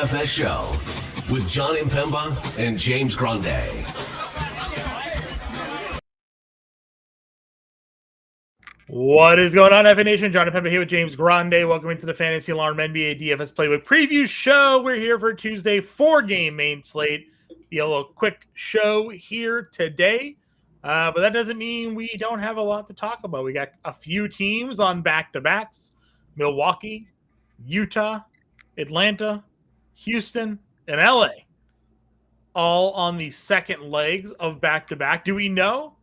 DFS Show with John Impemba and James Grande. What is going on, FA Nation? John Impemba here with James Grande. Welcome into the Fantasy Alarm NBA DFS Playbook Preview Show. We're here for Tuesday 4-game main slate. Be a little quick show here today. But that doesn't mean we don't have a lot to talk about. We got a few teams on back-to-backs. Milwaukee, Utah, Atlanta, Houston, and LA. All on the second legs of back-to-back. Do we know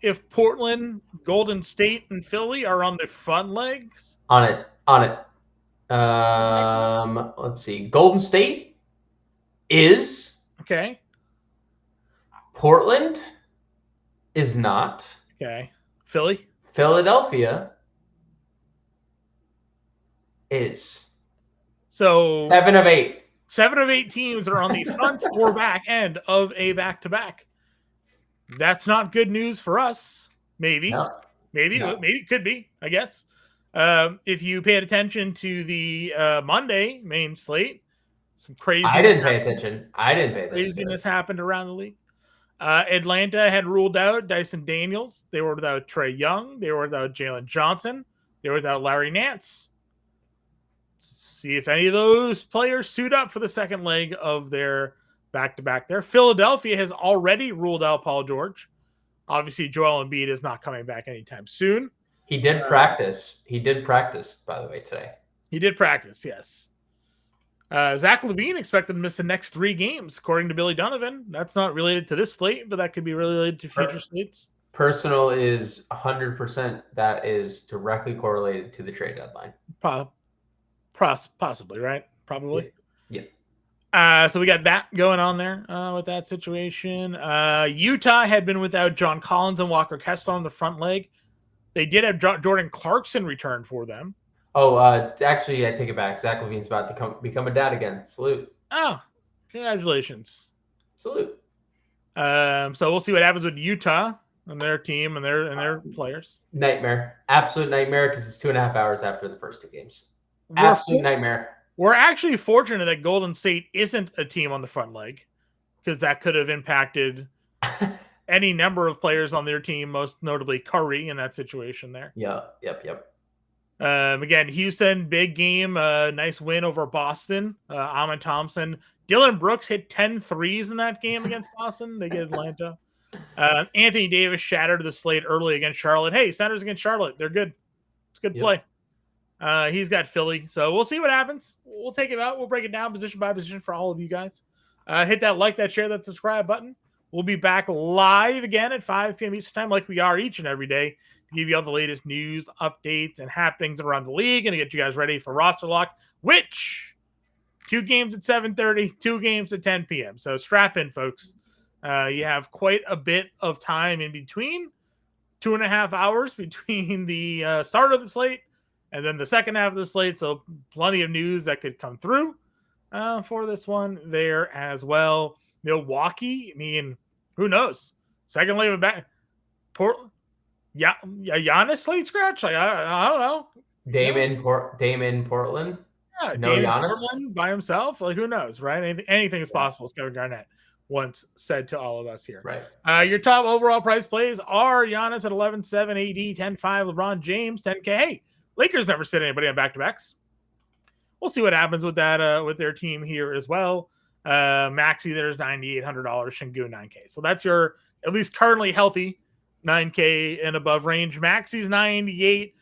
if Portland, Golden State, and Philly are on the front legs? On it. Let's see. Golden State is. Okay. Portland is not. Okay. Philly? Philadelphia is. So 7 of 8. 7 of 8 teams are on the front or back end of a back-to-back. That's not good news for us. Maybe. No. Maybe it could be, I guess. If you paid attention to the Monday main slate, some craziness. I didn't pay attention. Craziness happened around the league. Atlanta had ruled out Dyson Daniels. They were without Trae Young. They were without Jalen Johnson. They were without Larry Nance. Let's see if any of those players suit up for the second leg of their back-to-back there. Philadelphia has already ruled out Paul George. Obviously, Joel Embiid is not coming back anytime soon. He did practice. He did practice, by the way, today. He did practice, yes. Zach LaVine expected to miss the next 3 games, according to Billy Donovan. That's not related to this slate, but that could be related to future slates. Personal is 100%. That is directly correlated to the trade deadline. Possibly, right? Probably. Yeah. So we got that going on there with that situation. Utah had been without John Collins and Walker Kessler on the front leg. They did have Jordan Clarkson return for them. Oh, actually, I take it back. Zach LaVine's about to become a dad again. Salute. Oh, congratulations. Salute. So we'll see what happens with Utah and their team and their players. Nightmare. Absolute nightmare because it's 2.5 hours after the first 2 games. Absolute nightmare. We're actually fortunate that Golden State isn't a team on the front leg because that could have impacted any number of players on their team, most notably Curry in that situation there. Yep. Again, Houston, big game, nice win over Boston. Amen Thompson. Dylan Brooks hit 10 threes in that game against Boston. They get Atlanta. Anthony Davis shattered the slate early against Charlotte. Hey, Senators against Charlotte. They're good. It's good play. He's got Philly, so we'll see what happens. We'll take it out. We'll break it down position by position for all of you guys. Hit that like, that share, that subscribe button. We'll be back live again at 5 p.m. Eastern time like we are each and every day to give you all the latest news, updates, and happenings around the league and to get you guys ready for roster lock, which 2 games at 7:30, 2 games at 10 p.m. So strap in, folks. You have quite a bit of time in between, 2.5 hours between the start of the slate and then the second half of the slate, so plenty of news that could come through for this one there as well. Milwaukee, I mean, who knows? Second leg of back. Portland, Giannis slate scratch? Like, I don't know. Dame in Portland? Yeah, no Dame Giannis? in Portland by himself? Like, who knows, right? Anything is possible, as Kevin Garnett once said to all of us here. Right. Your top overall price plays are Giannis at 11.7, AD 10.5, LeBron James 10K. Hey, Lakers never sit anybody on back-to-backs. We'll see what happens with that with their team here as well. Maxey, there's $9,800. Şengün, 9K. So that's your at least currently healthy 9K and above range. Maxey's 98.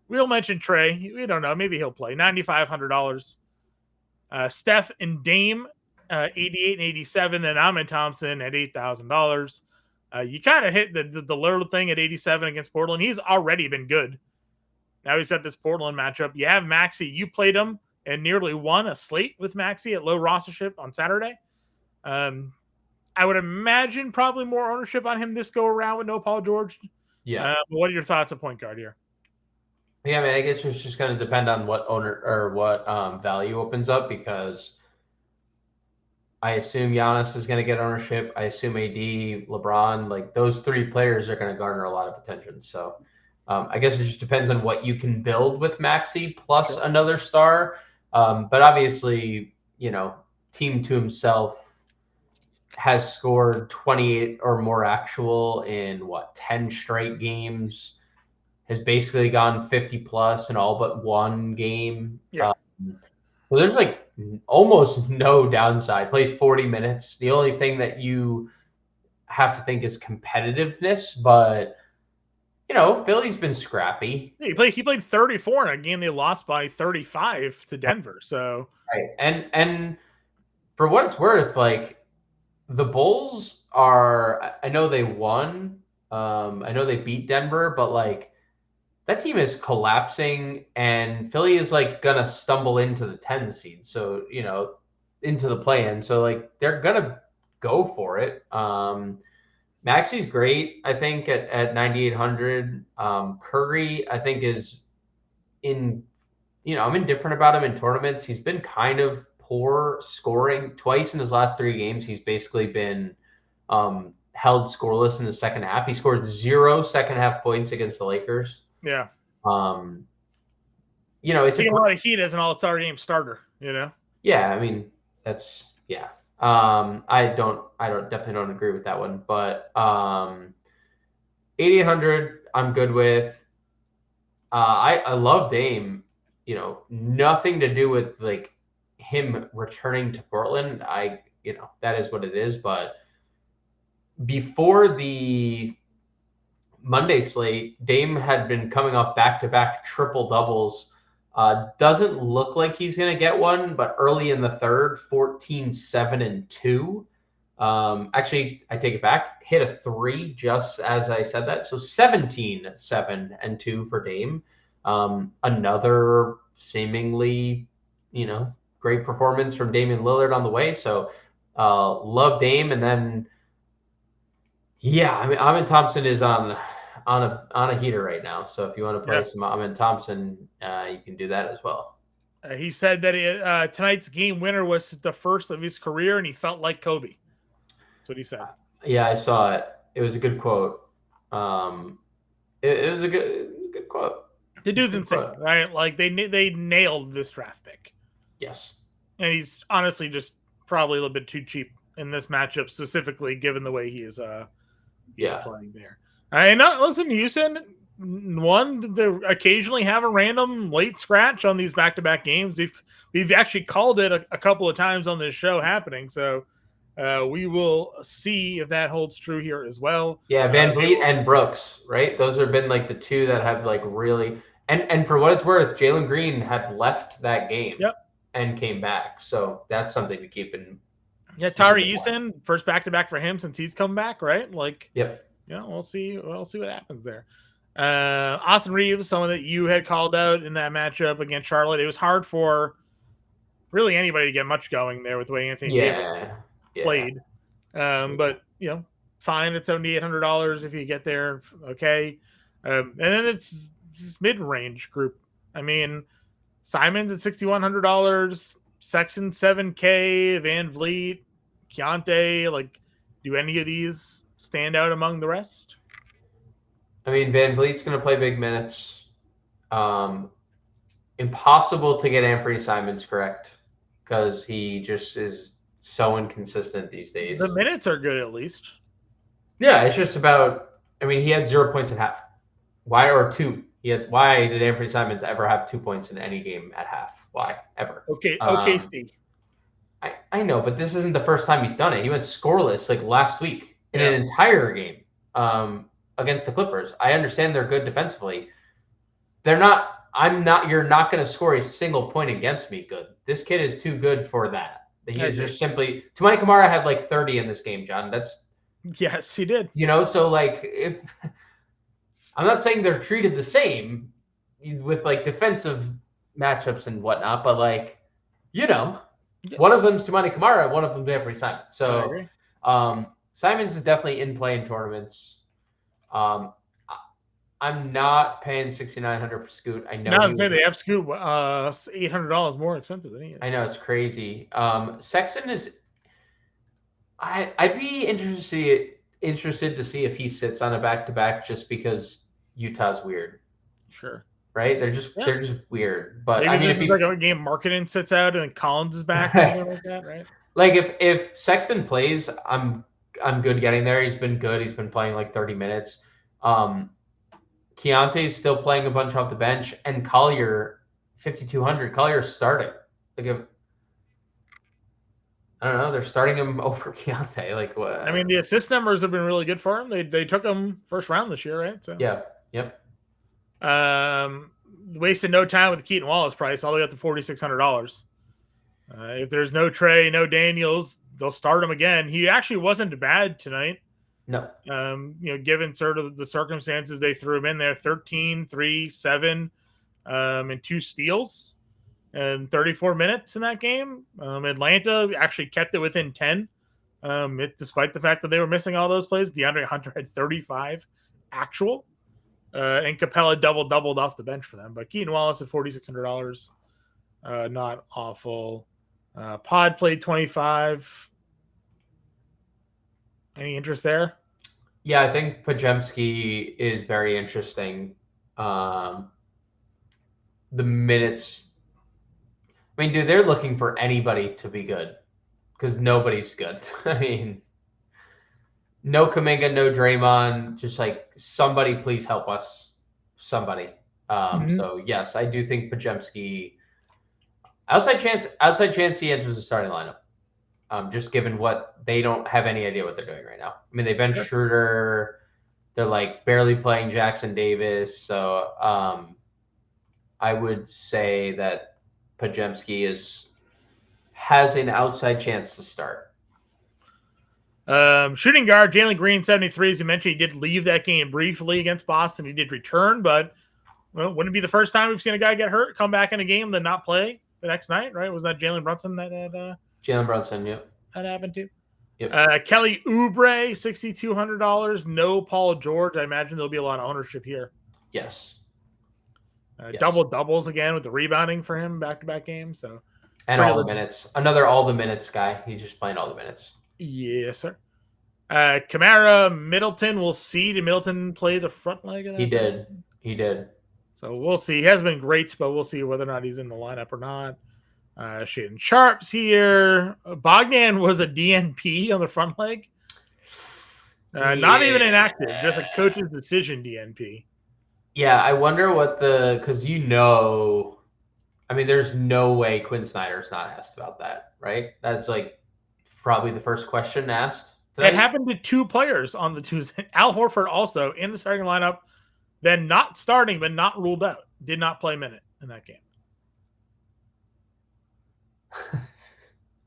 We'll mention Trae. We don't know. Maybe he'll play. $9,500. Steph and Dame, 88 and 87. Then Amen Thompson at $8,000. You kind of hit the Lillard thing at 87 against Portland. He's already been good. Now he's got this Portland matchup. You have Maxey. You played him and nearly won a slate with Maxey at low rostership on Saturday. I would imagine probably more ownership on him this go around with no Paul George. Yeah. What are your thoughts at point guard here? Yeah, I mean, I guess it's just going to depend on what owner or what value opens up because I assume Giannis is going to get ownership. I assume AD, LeBron, like those 3 players are going to garner a lot of attention. So I guess it just depends on what you can build with Maxey plus another star. But obviously, team to himself, has scored 28 or more actual in 10 straight games, has basically gone 50 plus in all but one game. Yeah. So there's like almost no downside. Plays 40 minutes. The only thing that you have to think is competitiveness, but Philly's been scrappy. He played 34 in a game they lost by 35 to Denver. So right, and for what it's worth, like the Bulls are. I know they won. I know they beat Denver, but like that team is collapsing, and Philly is like gonna stumble into the 10 seed. So into the play-in. So like they're gonna go for it. Maxi's great, I think, at 9,800. Curry, I think, is in, I'm indifferent about him in tournaments. He's been kind of poor scoring. Twice in his last 3 games, he's basically been held scoreless in the second half. He scored 0 second half points against the Lakers. yeah. It's taking a lot of heat as an all-star game starter, Yeah, I mean, that's I definitely don't agree with that one, but 8,800 I'm good with. I love Dame. Nothing to do with like him returning to Portland. That is what it is. But before the Monday slate, Dame had been coming off back-to-back triple doubles. Doesn't look like he's going to get one, but early in the third, 14, 7, and 2. Actually, I take it back. Hit a 3 just as I said that. So 17, 7, and 2 for Dame. Another seemingly, great performance from Damian Lillard on the way. So love Dame. And then, yeah, I mean, Amin Thompson is on a heater right now. So if you want to play some Amin Thompson, you can do that as well. He said that tonight's game winner was the first of his career, and he felt like Kobe. That's what he said. Yeah, I saw it. It was a good quote. It was a good quote. The dude's insane, right? Like they nailed this draft pick. Yes. And he's honestly just probably a little bit too cheap in this matchup, specifically given the way he is playing there. And listen, Houston one to occasionally have a random late scratch on these back-to-back games. We've actually called it a couple of times on this show happening, so we will see if that holds true here as well. Yeah, Van Vliet and Brooks, right? Those have been like the two that have like really and for what it's worth, Jalen Green had left that game and came back, so that's something to keep in. Yeah, Tari Eason, first back-to-back for him since he's come back, right? Like, yep. We'll see what happens there. Austin Reeves, someone that you had called out in that matchup against Charlotte. It was hard for really anybody to get much going there with the way Anthony Davis played. But fine at $7,800 if you get there. Okay. And then it's this mid-range group. I mean, Simon's at $6,100, Sexton $7K, Van Vliet, Keontae. Like, do any of these stand out among the rest? I mean, Van Vliet's going to play big minutes. Impossible to get Anthony Simons correct because he just is so inconsistent these days. The minutes are good at least. Yeah, it's just about. I mean, he had 0 points at half. Why did Anthony Simons ever have 2 points in any game at half? Why ever? Okay, Steve. I know, but this isn't the first time he's done it. He went scoreless like last week in an entire game against the Clippers. I understand they're good defensively. They're not. You're not going to score a single point against me. Good. This kid is too good for that. He is just simply. Toumani Camara had like 30 in this game, John. Yes, he did. So like if I'm not saying they're treated the same with like defensive matchups and whatnot, but like one of them's Toumani Camara, one of them's Anthony Simons. So Simons is definitely in play in tournaments. I'm not paying $6,900 for Scoot. I know they have Scoot $800 more expensive than he is. I know, it's crazy. Sexton is. I'd be interested to see if he sits on a back-to-back just because Utah's weird. Sure. right? They're just weird. But maybe I mean, this if is like a game Marketing sits out and Collins is back or something like that, right? Like if Sexton plays, I'm good getting there. He's been good. He's been playing like 30 minutes. Keontae's still playing a bunch off the bench, and Collier, 5,200. Collier's starting. Like if I don't know, they're starting him over Keontae. Like what? I mean, the assist numbers have been really good for him. They took him first round this year, right? So yeah, yep. Wasted no time with the Keaton Wallace price all the way up to $4,600. If there's no Trey, no Daniels, they'll start him again. He actually wasn't bad tonight. No. Given sort of the circumstances they threw him in there, 13, 3, 7, and 2 steals and 34 minutes in that game. Atlanta actually kept it within 10. Despite the fact that they were missing all those plays, DeAndre Hunter had 35 actual. And Capella doubled off the bench for them. But Keaton Wallace at $4,600, not awful. Pod played 25. Any interest there? Yeah, I think Pajemski is very interesting. The minutes. I mean, dude, they're looking for anybody to be good because nobody's good. I mean, no Kuminga, no Draymond, just like somebody please help us. Somebody. So yes, I do think Pajemski outside chance he enters the starting lineup. Just given what they don't have any idea what they're doing right now. I mean, they bench Schroeder, they're like barely playing Jackson Davis. So I would say that Pajemski has an outside chance to start. Shooting guard Jalen Green, 73. As you mentioned, he did leave that game briefly against Boston. He did return, but wouldn't it be the first time we've seen a guy get hurt, come back in a game, then not play the next night, right? Was that Jalen Brunson that Jalen Brunson, yep. That happened to? Yep. Kelly Oubre, $6,200. No Paul George. I imagine there'll be a lot of ownership here. Yes. Double doubles again with the rebounding for him back-to-back games. So and all the minutes. Another all the minutes guy. He's just playing all the minutes. Yes, sir. Kamara, Middleton. We'll see. Did Middleton play the front leg of that? He did. So we'll see. He has been great, but we'll see whether or not he's in the lineup or not. Shaden Sharp's here. Bogdan was a DNP on the front leg. Not even inactive, just a coach's decision DNP. Yeah, I wonder what because I mean, there's no way Quinn Snyder's not asked about that, right? That's like probably the first question asked today. It happened to 2 players on the Tuesday. Al Horford also in the starting lineup, then not starting, but not ruled out. Did not play a minute in that game.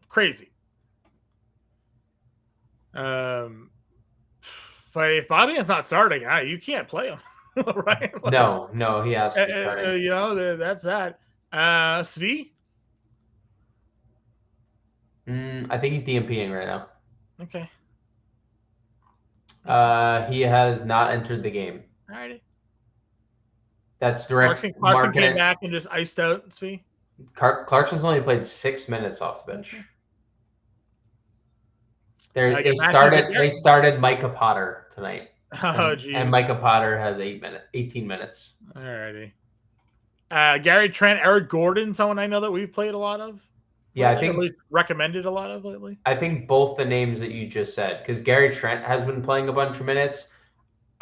Crazy. But if Bogdan's not starting, you can't play him, right? Like, no, he has to be starting. That's that. Svi? I think he's DMPing right now. Okay. He has not entered the game. All righty. That's direct. Clarkson came back and just iced out Svi. Clarkson's only played 6 minutes off the bench. Okay. They started Micah Potter tonight. Oh, geez. And Micah Potter has 18 minutes. All righty. Gary Trent, Eric Gordon, someone I know that we've played a lot of. Yeah, I think at least recommended a lot of lately. I think both the names that you just said, because Gary Trent has been playing a bunch of minutes.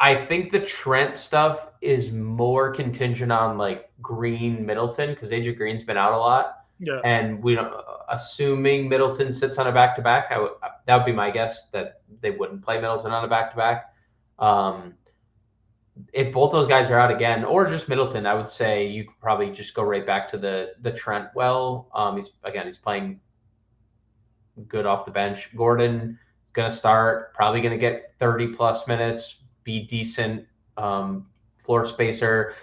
I think the Trent stuff is more contingent on like Green, Middleton, because AJ Green's been out a lot. Yeah. And we don't, assuming Middleton sits on a back-to-back, that would be my guess that they wouldn't play Middleton on a back-to-back. If both those guys are out again, or just Middleton, I would say you could probably just go right back to the Trent well. He's playing good off the bench. Gordon is going to start, probably going to get 30-plus minutes, be decent floor spacer.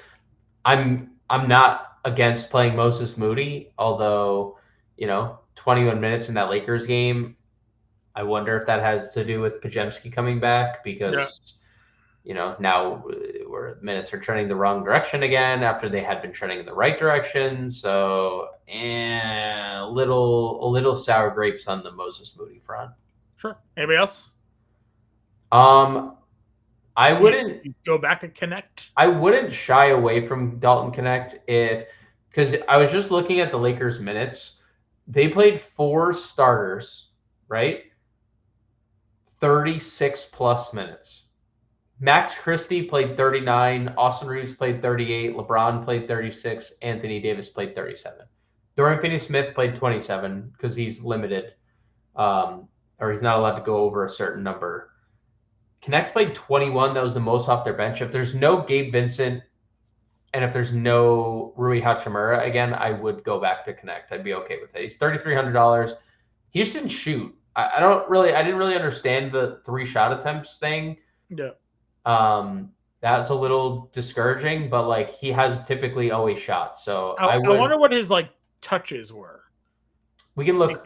I'm not against playing Moses Moody, although, 21 minutes in that Lakers game, I wonder if that has to do with Pajemski coming back because, now where minutes are trending the wrong direction again after they had been trending in the right direction. So, a little sour grapes on the Moses Moody front. Sure. Anybody else? I wouldn't you go back to Connect. I wouldn't shy away from Dalton Connect because I was just looking at the Lakers minutes. They played 4 starters, right? 36 plus minutes. Max Christie played 39. Austin Reeves played 38. LeBron played 36. Anthony Davis played 37. Dorian Finney-Smith played 27 because he's limited, or he's not allowed to go over a certain number. Connects played 21. That was the most off their bench. If there's no Gabe Vincent and if there's no Rui Hachimura, again, I would go back to Connect. I'd be okay with it. He's $3,300. He just didn't shoot. I didn't really understand the 3 shot attempts thing. Yeah. That's a little discouraging, but like he has typically always shot. So I wonder what his like touches were. We can look.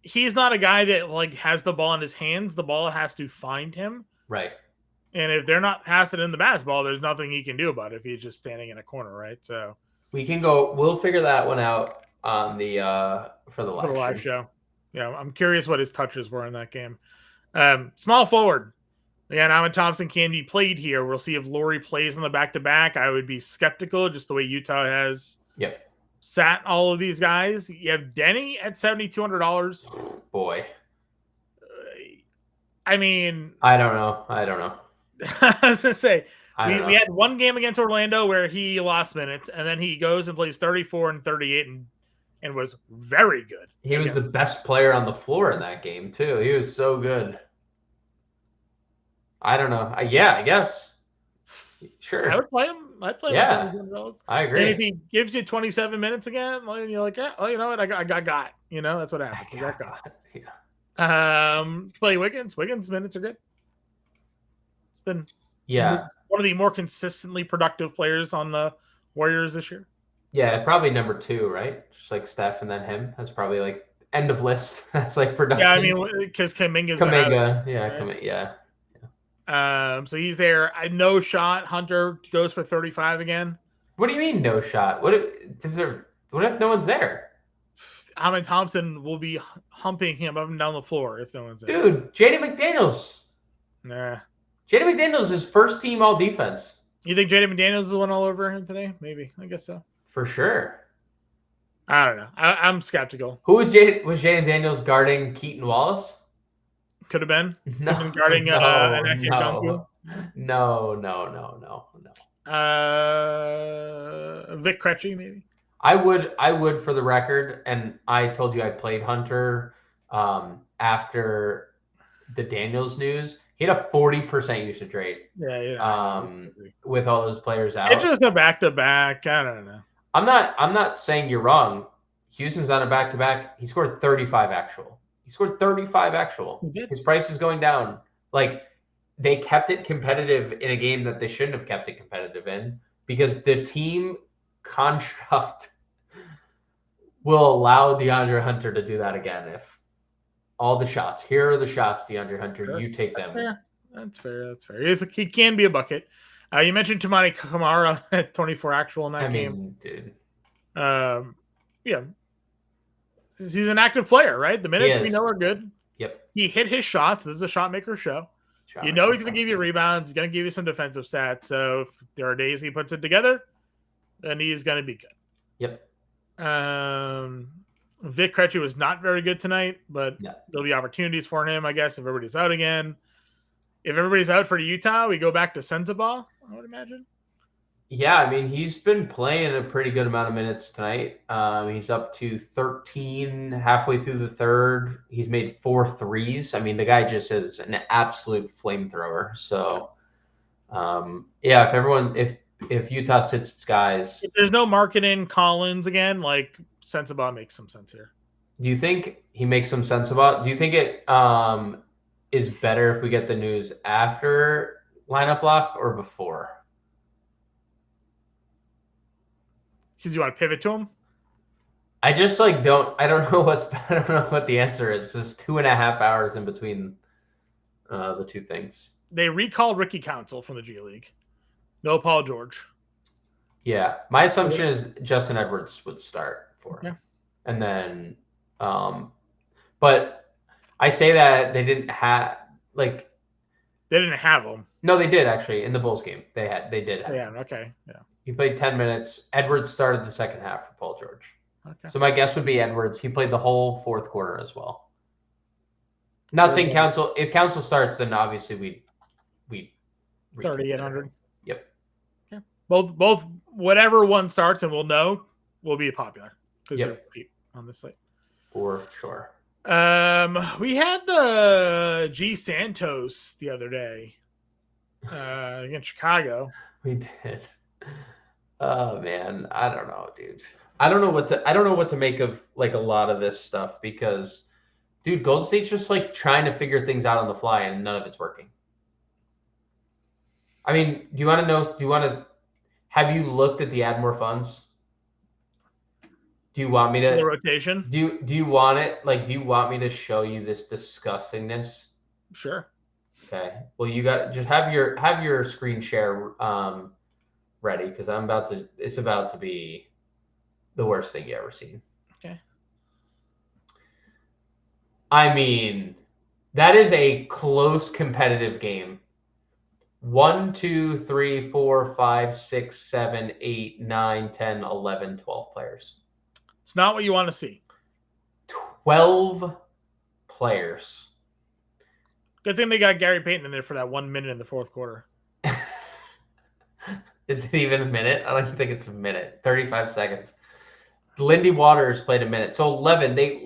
He's not a guy that like has the ball in his hands. The ball has to find him. Right. And if they're not passing in the basketball, there's nothing he can do about it if he's just standing in a corner, right? So we can go. We'll figure that one out on the for the live show. Yeah, I'm curious what his touches were in that game. Small forward. Again, Ahmed Thompson can be played here. We'll see if Laurie plays on the back-to-back. I would be skeptical just the way Utah has sat all of these guys. You have Denny at $7,200. Boy. I mean... I don't know. I was going to say, we had one game against Orlando where he lost minutes, and then he goes and plays 34 and 38 and was very good. He was the best player on the floor in that game, too. He was so good. I don't know. I guess. Sure. I would play him. I'd play him. Yeah, I agree. And if he gives you 27 minutes again, you're like, yeah, well, you know what? I got. You know, that's what happens. I got. Yeah. Play Wiggins. Wiggins' minutes are good. It's been one of the more consistently productive players on the Warriors this year. Yeah, probably number 2, right? Just like Steph and then him. That's probably like end of list. That's like production. Yeah, I mean, because Kuminga. So he's there. No shot. Hunter goes for 35 again. What do you mean no shot? What if no one's there? Ahmed Thompson will be humping him up and down the floor if no one's there. Dude, Jaden McDaniels. Nah. Jaden McDaniels is first team all defense. You think Jaden McDaniels is the one all over him today? Maybe. I guess so. For sure. I don't know. I'm skeptical. Who was Jaden Daniels guarding Keaton Wallace? Could have been. No, Could have been guarding no. Vic Krejci, maybe. I would for the record, and I told you I played Hunter after the Daniels news. He had a 40% usage rate. Yeah. With all those players out. It's just a back-to-back. I don't know. I'm not saying you're wrong. Houston's on a back-to-back. He scored 35 actual. His price is going down. Like, they kept it competitive in a game that they shouldn't have kept it competitive in because the team construct will allow DeAndre Hunter to do that again. If all the shots, here are the shots, DeAndre Hunter, sure. You take them. That's fair. He can be a bucket. You mentioned Tamani Kamara at 24 actual in that game. Dude. Yeah. He's an active player, right? The minutes we know are good. Yep. He hit his shots. This is a shot maker show. He's going to give you rebounds. He's going to give you some defensive stats. So if there are days he puts it together, then he's going to be good. Yep. Vic Krejci was not very good tonight, but there'll be opportunities for him, I guess, if everybody's out again. If everybody's out for Utah, we go back to Sensabaugh, I would imagine. Yeah, I mean, he's been playing a pretty good amount of minutes tonight. He's up to 13 halfway through the third. He's made 4 threes. I mean, the guy just is an absolute flamethrower. So, if Utah sits its guys. If there's no marketing Collins again, like Sensabaugh makes some sense here. Do you think he makes some sense about? Do you think it is better if we get the news after lineup lock or before? Because you want to pivot to him? I just I don't know I don't know what the answer is. It's 2.5 hours in between the two things. They recalled Ricky Council from the G League. No Paul George. Yeah. My assumption is Justin Edwards would start for him. Yeah. And then but I say that they didn't have they They didn't have him. No, they did actually in the Bulls game. They did have him. Okay. Yeah. He played 10 minutes. Edwards started the second half for Paul George. Okay. So my guess would be Edwards. He played the whole fourth quarter as well. Not saying Council. If Council starts, then obviously we 3,800. Yep. Yeah. Both whatever one starts and we'll know will be popular because they're cheap on this slate. For sure. We had the G Santos the other day against Chicago. We did. Oh man, I don't know, dude. I don't know what to make of like a lot of this stuff because, dude, Golden State's just like trying to figure things out on the fly and none of it's working. I mean, have you looked at the add more funds? Do you want me to the rotation? Do you want it? Like, do you want me to show you this disgustingness? Sure. Okay. Well, you got just have your screen share ready because it's about to be the worst thing you ever seen. Okay. I mean, that is a close competitive game. 1, 2, 3, 4, 5, 6, 7, 8, 9, 10, 11, 12 players. It's not what you want to see. 12 players. Good thing they got Gary Payton in there for that 1 minute in the fourth quarter. Is it even a minute? I don't think it's a minute. 35 seconds. Lindy Waters played a minute. So 11. They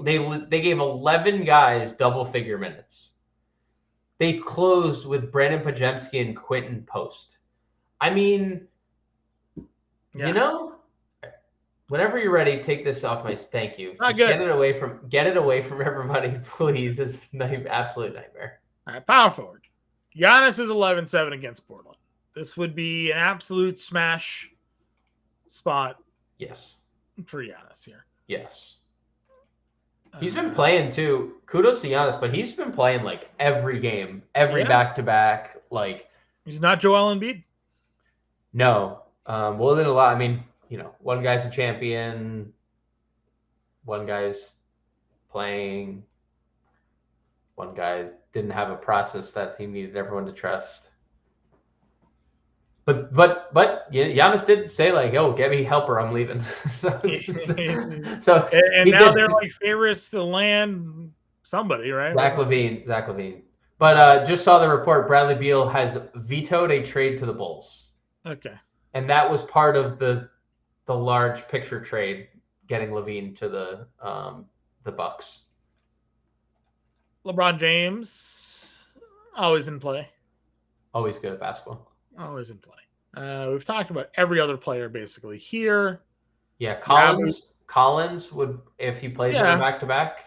gave 11 guys double-figure minutes. They closed with Brandon Pajemski and Quentin Post. I mean, you know, whenever you're ready, take this off my. Thank you. Not good. Get it away from everybody, please. It's an absolute nightmare. All right, power forward. Giannis is 11-7 against Portland. This would be an absolute smash spot. Yes. For Giannis here. Yes. He's been playing too. Kudos to Giannis, but he's been playing like every game, every back-to-back. Like he's not Joel Embiid. No. Well, then a lot. I mean, you know, one guy's a champion, one guy's playing, one guy didn't have a process that he needed everyone to trust. But Giannis did say like, "Yo, get me help or I'm leaving." so now they're like favorites to land somebody, right? Zach Levine. But just saw the report. Bradley Beal has vetoed a trade to the Bulls. Okay. And that was part of the large picture trade, getting Levine to the Bucks. LeBron James, always in play. Always good at basketball. Always in play. We've talked about every other player basically here. Yeah, Collins would, if he plays in a back-to-back.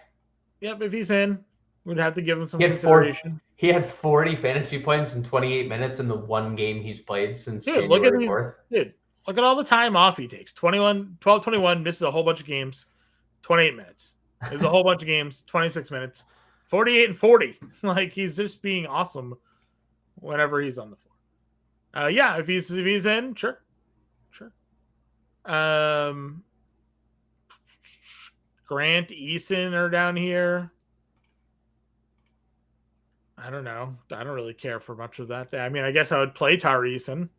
Yep, if he's in, we'd have to give him some consideration. He had 40 fantasy points in 28 minutes in the one game he's played since January 4th. Look at all the time off he takes. 12-21, misses a whole bunch of games. 28 minutes. There's a whole bunch of games. 26 minutes. 48 and 40. Like, he's just being awesome whenever he's on the floor. If he's in, sure. Grant, Eason are down here. I don't know. I don't really care for much of that. I mean, I guess I would play Tari Eason.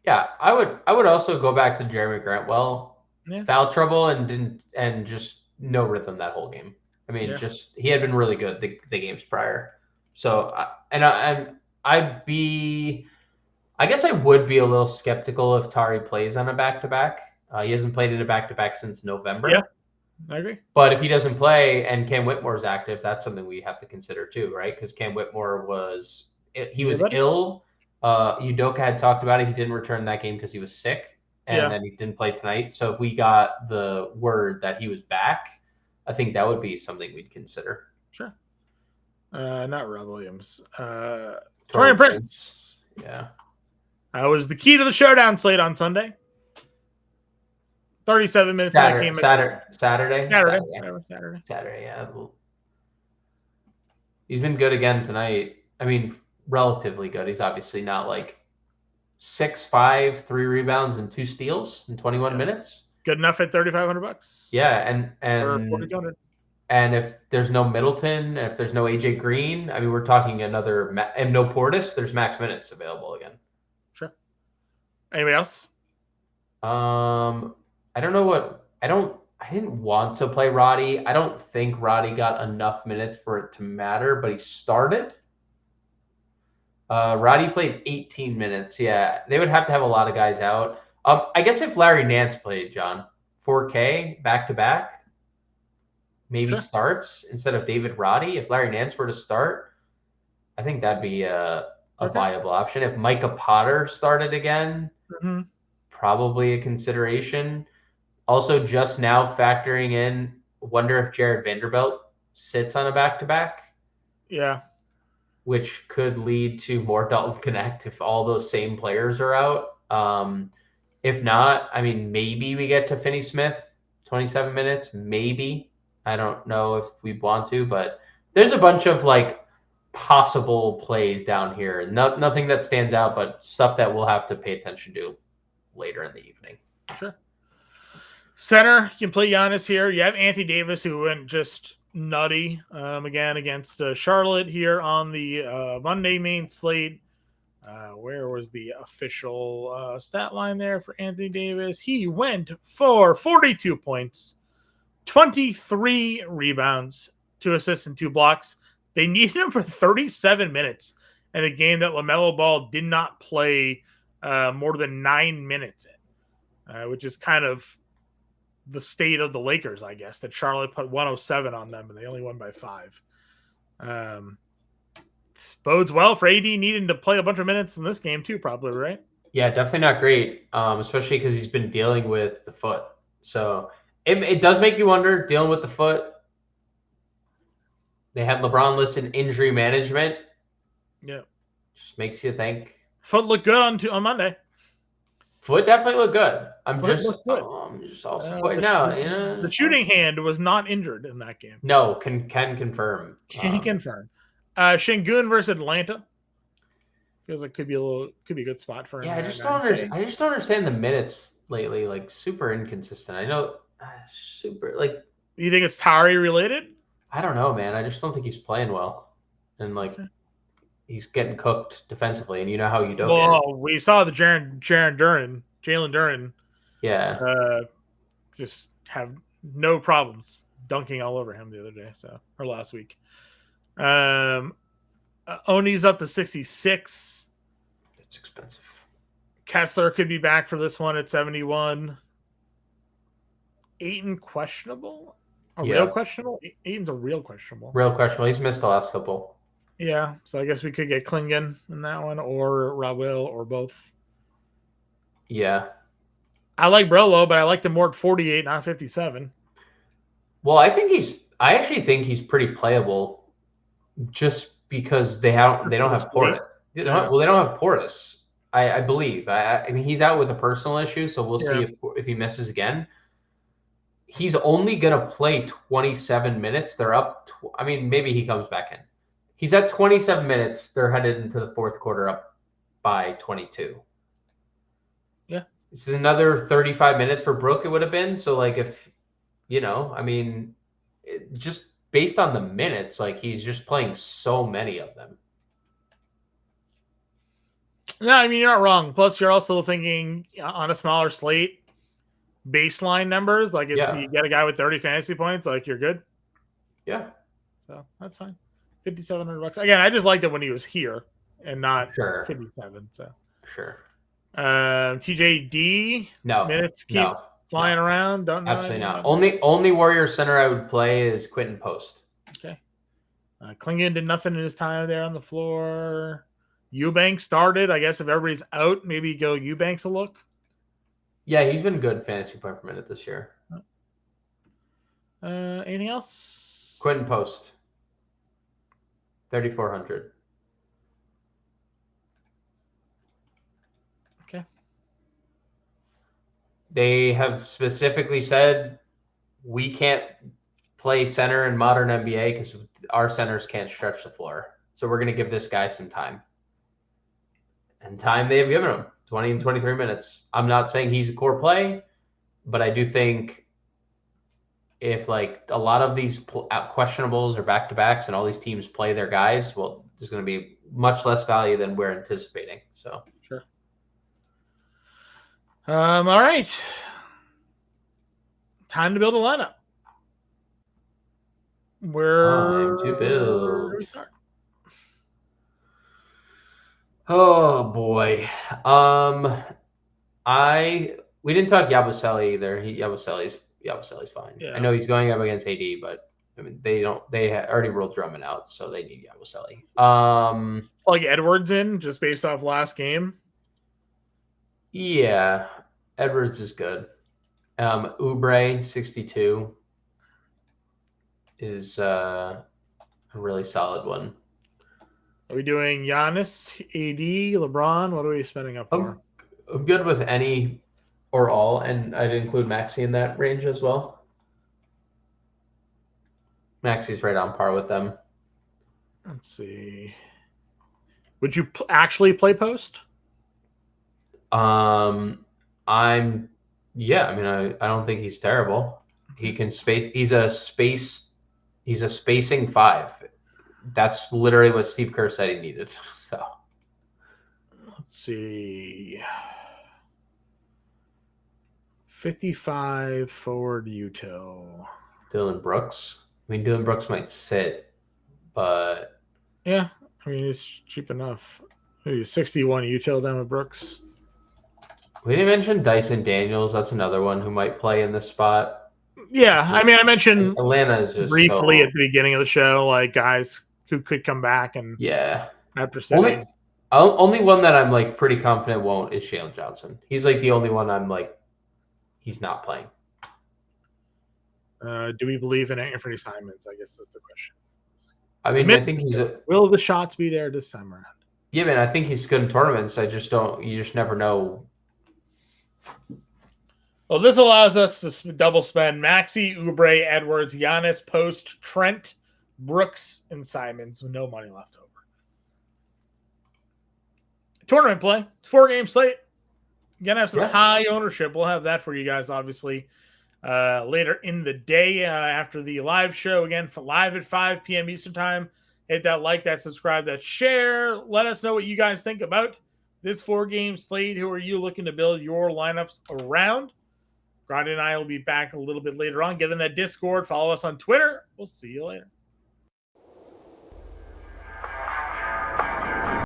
Yeah, I would also go back to Jeremy Grant. Well, foul trouble and just no rhythm that whole game. I mean, just he had been really good the games prior. So I guess I would be a little skeptical if Tari plays on a back-to-back. He hasn't played in a back-to-back since November. Yeah, I agree. But if he doesn't play and Cam Whitmore's active, that's something we have to consider too, right? Because Cam Whitmore was ill. Udoka had talked about it. He didn't return that game because he was sick, and then he didn't play tonight. So if we got the word that he was back, I think that would be something we'd consider. Sure. Not Rob Williams. Torian Prince. Yeah. Was the key to the showdown slate on Sunday. 37 minutes. Saturday. Saturday. Yeah. He's been good again tonight. I mean, relatively good. He's obviously not like 6'5", 3 rebounds and 2 steals in 21 minutes. Good enough at $3,500. Yeah, and or $4,200. And if there's no Middleton, and if there's no AJ Green, I mean, we're talking another and no Portis. There's max minutes available again. Sure. Anybody else? I don't know what I didn't want to play Roddy. I don't think Roddy got enough minutes for it to matter, but he started. Roddy played 18 minutes. Yeah, they would have to have a lot of guys out. I guess if Larry Nance played, John, 4K back to back, maybe starts instead of David Roddy. If Larry Nance were to start, I think that'd be a viable option. If Micah Potter started again, probably a consideration. Also, just now factoring in, wonder if Jared Vanderbilt sits on a back-to-back. Yeah. Which could lead to more Dalton Connect if all those same players are out. If not, I mean, maybe we get to Finney Smith, 27 minutes, maybe. I don't know if we want to, but there's a bunch of like possible plays down here. Nothing that stands out, but stuff that we'll have to pay attention to later in the evening. Sure. Center, you can play Giannis here. You have Anthony Davis, who went just nutty again against Charlotte here on the Monday main slate. Where was the official stat line there for Anthony Davis? He went for 42 points, 23 rebounds, 2 assists, and 2 blocks. They needed him for 37 minutes in a game that LaMelo Ball did not play more than 9 minutes in, which is kind of the state of the Lakers, I guess, that Charlotte put 107 on them and they only won by 5. Bodes well for AD needing to play a bunch of minutes in this game too, probably, right? Yeah, definitely not great, especially because he's been dealing with the foot. So it does make you wonder, dealing with the foot. They had LeBron listed injury management. Yeah. Just makes you think. Foot looked good on Monday. Foot definitely looked good. I'm Foot just also pointing out, the shooting hand was not injured in that game. No, can confirm. Can confirm. Şengün versus Atlanta feels like could be a good spot for him. Yeah, I just don't understand the minutes lately. Like super inconsistent. I know, super like. You think it's Tari related? I don't know, man. I just don't think he's playing well, and like. Okay. He's getting cooked defensively, and you know how you don't. Well, we saw the Jalen Duren. Yeah. Just have no problems dunking all over him the other day, or last week. Oni's up to 66. It's expensive. Kessler could be back for this one at 71. Ayton questionable? Real questionable? Ayton's a real questionable. Real questionable. He's missed the last couple. Yeah, so I guess we could get Klingon in that one, or Raul, or both. Yeah. I like Brolo, but I like him more at 48, not 57. Well, I actually think he's pretty playable, just because they don't have Portis. They don't have Portis. I believe. I mean, he's out with a personal issue, so we'll see if he misses again. He's only gonna play 27 minutes. They're up. Maybe he comes back in. He's at 27 minutes. They're headed into the fourth quarter up by 22. Yeah. This is another 35 minutes for Brook, it would have been. So, like, if, just based on the minutes, like, he's just playing so many of them. No, I mean, you're not wrong. Plus, you're also thinking on a smaller slate, baseline numbers. Like, you get a guy with 30 fantasy points, like, you're good. Yeah. So, that's fine. $5,700. Again, I just liked it when he was here and not 57. So sure. TJD minutes keep flying around. Don't know. Absolutely not. Only Warrior center I would play is Quentin Post. Okay. Klingon did nothing in his time there on the floor. Eubanks started. I guess if everybody's out, maybe go Eubanks a look. Yeah, he's been good fantasy point per minute this year. Anything else? Quentin Post. 3,400. Okay. They have specifically said we can't play center in modern NBA because our centers can't stretch the floor. So we're going to give this guy some time. And time they have given him, 20 and 23 minutes. I'm not saying he's a core play, but I do think if like a lot of these questionables or back-to-backs and all these teams play their guys, well, there's going to be much less value than we're anticipating. So sure. All right. Time to build a lineup. time to build. Where do we start? Oh boy. We didn't talk Yabusele either. Yabusele's fine. Yeah. I know he's going up against AD, but I mean they already ruled Drummond out, so they need Yabusele. Plug Edwards in just based off last game. Yeah, Edwards is good. Oubre 62 is a really solid one. Are we doing Giannis, AD, LeBron? What are we spending up for? I'm good with any or all, and I'd include Maxey in that range as well. Maxey's right on par with them. Let's see. Would you actually play post? I mean, I don't think he's terrible. He can space. He's a spacing 5. That's literally what Steve Kerr said he needed. So let's see. 55 forward util. Dylan Brooks. I mean, Dylan Brooks might sit, but yeah, I mean it's cheap enough. Maybe 61 util down with Brooks. We didn't mention Dyson Daniels. That's another one who might play in this spot. Yeah, I mean, I mentioned Atlanta is just briefly at the beginning of the show, like guys who could come back and after sitting. Only one that I'm like pretty confident won't is Jalen Johnson. He's like the only one I'm like he's not playing. Do we believe in Anthony Simons? I guess is the question. I mean, I think will the shots be there this time around? Yeah, man, I think he's good in tournaments. You just never know. Well, this allows us to double spend Maxey, Oubre, Edwards, Giannis, Post, Trent, Brooks, and Simons with no money left over. Tournament play. It's 4-game slate. You're going to have some high ownership. We'll have that for you guys, obviously, later in the day after the live show. Again, live at 5 p.m. Eastern Time. Hit that like, that subscribe, that share. Let us know what you guys think about this 4-game slate. Who are you looking to build your lineups around? Grant and I will be back a little bit later on. Get in that Discord. Follow us on Twitter. We'll see you later.